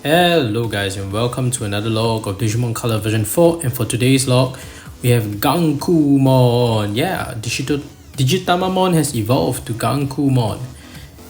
Hello guys and welcome to another log of Digimon Color version 4, and for today's log we have Gankoomon. Yeah, Digitamamon has evolved to Gankoomon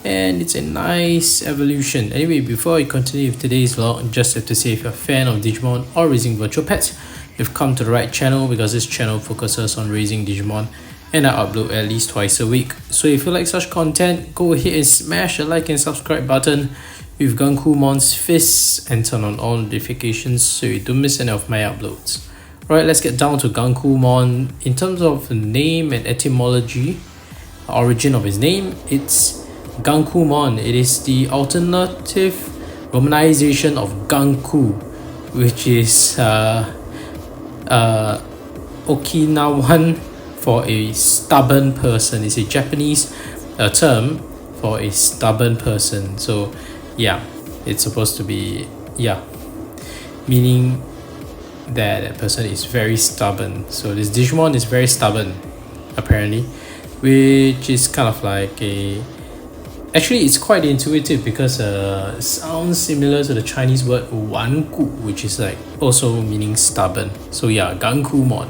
and it's a nice evolution. Anyway, before I continue with today's log, just have to say, if you're a fan of Digimon or raising virtual pets, you've come to the right channel, because this channel focuses on raising Digimon and I upload at least twice a week. So if you like such content, go ahead and smash the like and subscribe button with Gankoomon's fists and turn on all notifications so you don't miss any of my uploads. Alright, let's get down to Gankoomon. In terms of name and etymology, origin of his name, it's Gankoomon. It is the alternative romanization of Ganku, which is Okinawan for a stubborn person. It's a Japanese term for a stubborn person. So yeah, it's supposed to be, meaning that a person is very stubborn. So this Digimon is very stubborn, apparently, which is kind of like actually it's quite intuitive, because it sounds similar to the Chinese word wanku, which is like also meaning stubborn. So yeah, Gankoomon,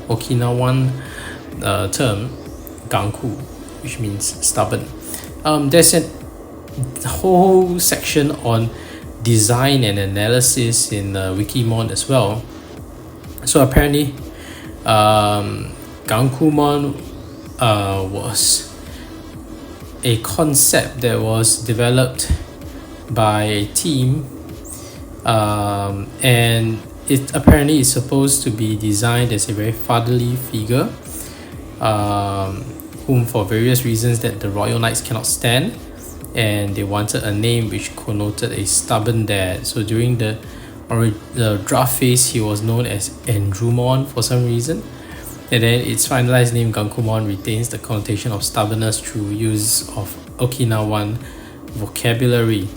Okinawan term Ganku, which means stubborn. There's a whole section on design and analysis in Wikimon as well. So apparently Gankoomon was a concept that was developed by a team, and it apparently is supposed to be designed as a very fatherly figure, whom for various reasons that the Royal Knights cannot stand, and they wanted a name which connoted a stubborn dad. So during the draft phase, he was known as Andrenalize for some reason, and then its finalized name Gankoomon retains the connotation of stubbornness through use of Okinawan vocabulary.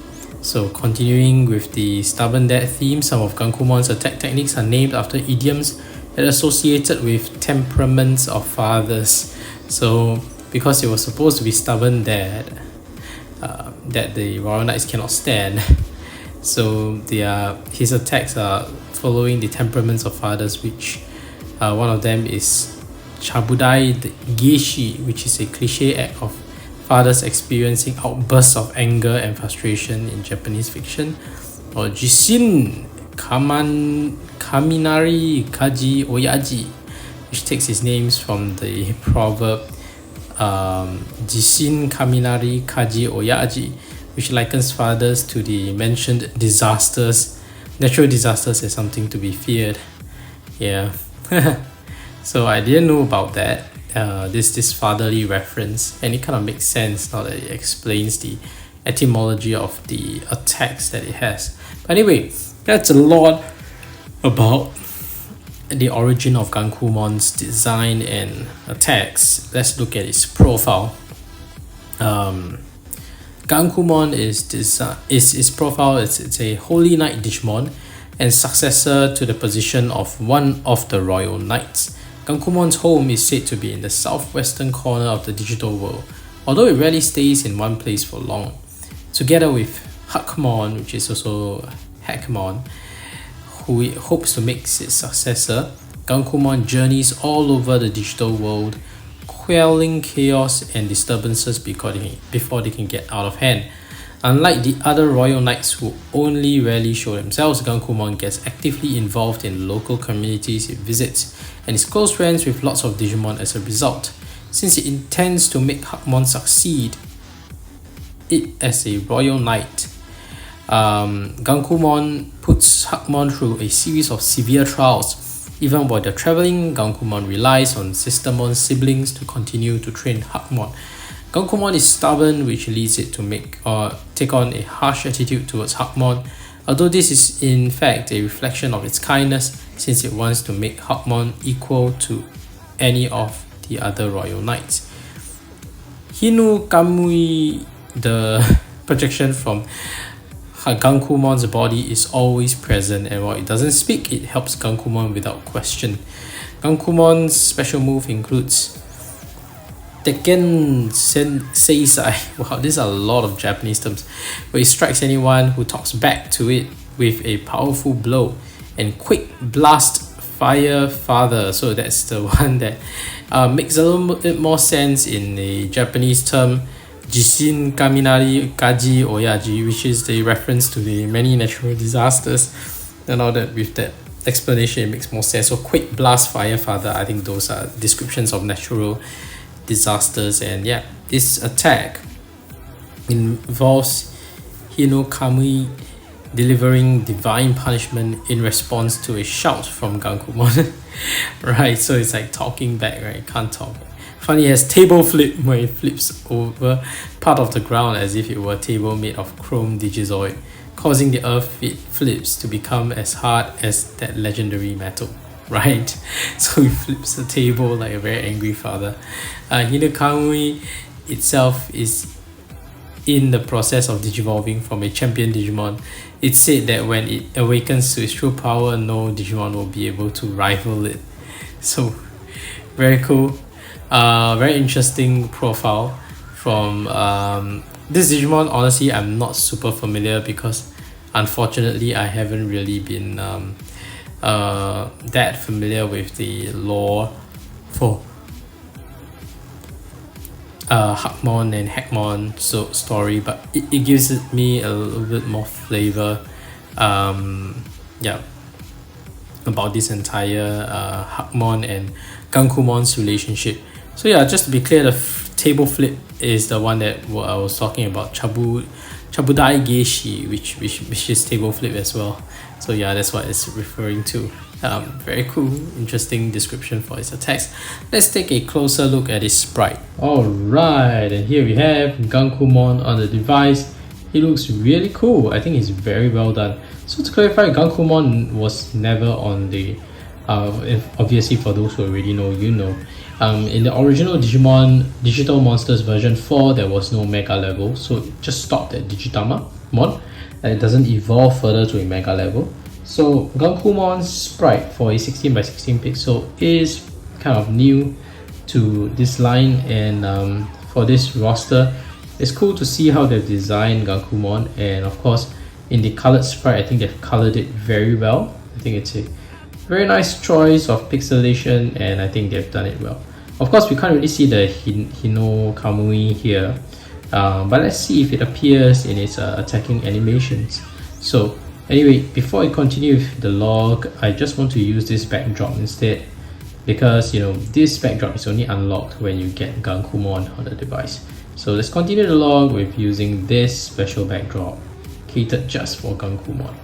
So continuing with the stubborn dad theme, some of Gankoomon's attack techniques are named after idioms that are associated with temperaments of fathers. So because it was supposed to be stubborn dad that the Royal Knights cannot stand, so his attacks are following the temperaments of fathers, which one of them is Chabudai Geshi, which is a cliche act of fathers experiencing outbursts of anger and frustration in Japanese fiction, or Jishin Kaminari Kaji Oyaji, which takes its names from the proverb Jishin Kaminari Kaji Oyaji, which likens fathers to the mentioned disasters, natural disasters, as something to be feared. Yeah. So I didn't know about that, this fatherly reference, and it kind of makes sense now that it explains the etymology of the attacks that it has. But anyway, that's a lot about the origin of Gankoomon's design and attacks. Let's look at its profile. Gankoomon its profile. It's a Holy Knight Digimon and successor to the position of one of the Royal Knights. Gankoomon's home is said to be in the southwestern corner of the digital world, although it rarely stays in one place for long. Together with Hakmon, which is also Hakmon, who it hopes to make its successor, Gankoomon journeys all over the digital world, quelling chaos and disturbances before they can get out of hand. Unlike the other Royal Knights who only rarely show themselves, Gankoomon gets actively involved in local communities it visits and is close friends with lots of Digimon as a result. Since it intends to make Hakmon succeed as a Royal Knight, Gankoomon puts Hakmon through a series of severe trials. Even while they're traveling, Gankoomon relies on Sistermon's siblings to continue to train Hakmon. Gankoomon is stubborn, which leads it to take on a harsh attitude towards Hakmon, although this is in fact a reflection of its kindness, since it wants to make Hakmon equal to any of the other Royal Knights. Hinu Kamui, the projection from Gankoomon's body, is always present, and while it doesn't speak, it helps Gankoomon without question. Gankoomon's special move includes Tekken Seisai. Wow, these are a lot of Japanese terms. Where it strikes anyone who talks back to it with a powerful blow, and quick blast fire father. So that's the one that makes a little bit more sense in the Japanese term Jishin Kaminari Kaji Oyaji, which is the reference to the many natural disasters. And now that with that explanation, it makes more sense. So quick blast fire father, I think those are descriptions of natural disasters. And yeah, this attack involves Hinokamui delivering divine punishment in response to a shout from Gankoomon. Right, so it's like talking back, right? Can't talk. Funny, it has table flip where it flips over part of the ground as if it were a table made of chrome Digizoid, causing the earth it flips to become as hard as that legendary metal. Right, so he flips the table like a very angry father. Hinokamui itself is in the process of digivolving from a champion Digimon. It's said that when it awakens to its true power, no Digimon will be able to rival it. So very cool. Very interesting profile from this Digimon. Honestly, I'm not super familiar because unfortunately I haven't really been that familiar with the lore for Hakmon and Hackmon story, but it gives me a little bit more flavor yeah, about this entire Hakmon and Gankumon's relationship. So yeah, just to be clear, the table flip is the one that I was talking about, Chabudai Geishi, which is table flip as well. So yeah, that's what it's referring to. Very cool, interesting description for its attacks. Let's take a closer look at its sprite. Alright, and here we have Gankoomon on the device. He looks really cool. I think it's very well done. So to clarify, Gankoomon was never on the obviously for those who already know, you know, in the original Digimon Digital Monsters version 4, there was no mega level, so it just stopped at Digitamon and it doesn't evolve further to a mega level. So Gankumon's sprite for a 16x16 pixel is kind of new to this line, and for this roster, it's cool to see how they've designed Gankoomon. And of course, in the colored sprite, I think they've colored it very well. I think it's a very nice choice of pixelation, and I think they've done it well. Of course, we can't really see the Hinokamui here, but let's see if it appears in its attacking animations. So anyway, before I continue with the log, I just want to use this backdrop instead, because you know this backdrop is only unlocked when you get Gankoomon on the device. So let's continue the log with using this special backdrop catered just for Gankoomon.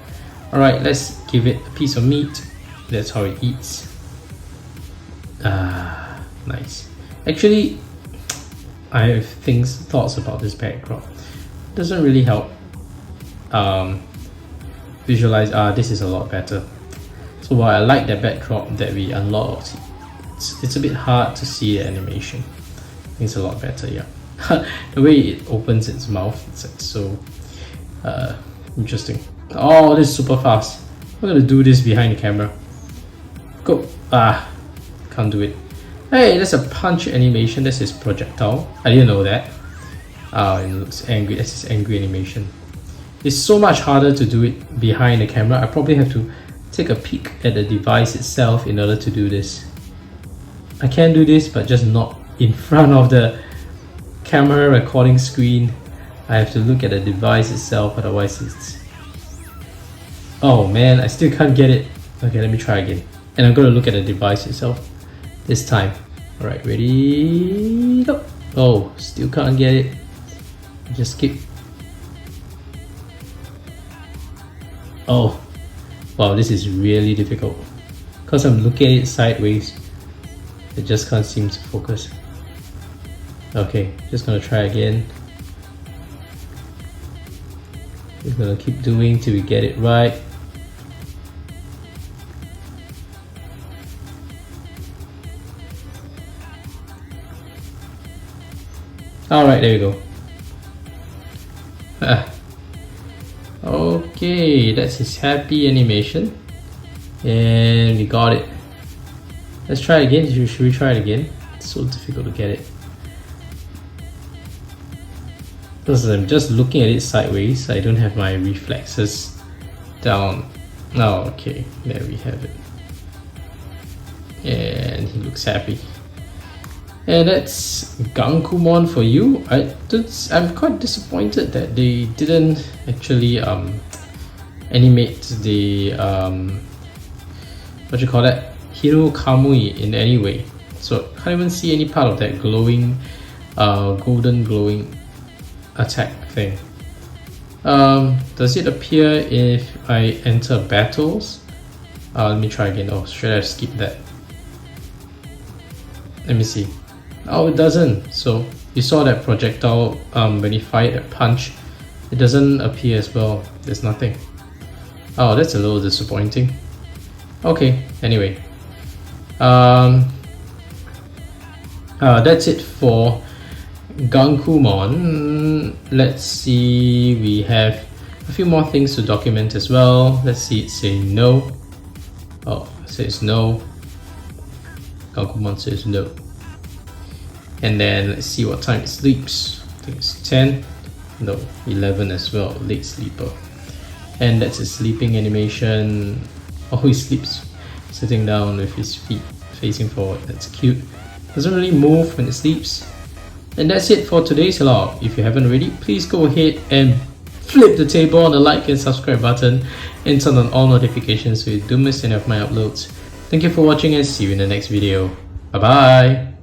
Alright, let's give it a piece of meat. That's how it eats. Nice. Actually, I have thoughts about this backdrop. Doesn't really help visualize. This is a lot better. So while I like that backdrop that we unlocked, it's a bit hard to see the animation. I think it's a lot better, yeah. The way it opens its mouth, it's like so interesting. Oh, this is super fast. I'm gonna do this behind the camera. Go. Can't do it. Hey, that's a punch animation. That's his projectile. I didn't know that. It looks angry. That's his angry animation. It's so much harder to do it behind the camera. I probably have to take a peek at the device itself in order to do this. I can do this, but just not in front of the camera recording screen. I have to look at the device itself, otherwise it's... Oh man, I still can't get it. Okay, let me try again. And I'm going to look at the device itself this time. Alright, ready, go! Oh, still can't get it. Just keep... Oh, wow, this is really difficult. Because I'm looking at it sideways, it just can't seem to focus. Okay, just gonna try again. Just gonna keep doing till we get it right. Alright, there we go. Okay, that's his happy animation. And we got it. Let's try it again. Should we try it again? It's so difficult to get it. Because I'm just looking at it sideways, I don't have my reflexes down. Oh, okay, there we have it. And he looks happy. And that's Gankoomon for you. I'm quite disappointed that they didn't actually animate the what you call that, Hiro Kamui in any way. So I can't even see any part of that glowing, golden glowing attack thing. Does it appear if I enter battles? Let me try again. Oh, should I skip that? Let me see. Oh, it doesn't. So you saw that projectile when he fired that punch. It doesn't appear as well. There's nothing. Oh, that's a little disappointing. Okay, anyway. That's it for Gankoomon. Let's see, we have a few more things to document as well. Let's see it say no. Oh, it says no. Gankoomon says no. And then let's see what time it sleeps. I think it's 10. No, 11 as well, late sleeper. And that's a sleeping animation. Oh, he sleeps sitting down with his feet facing forward. That's cute. Doesn't really move when it sleeps. And that's it for today's log. If you haven't already, please go ahead and flip the table on the like and subscribe button and turn on all notifications so you don't miss any of my uploads. Thank you for watching and see you in the next video. Bye bye!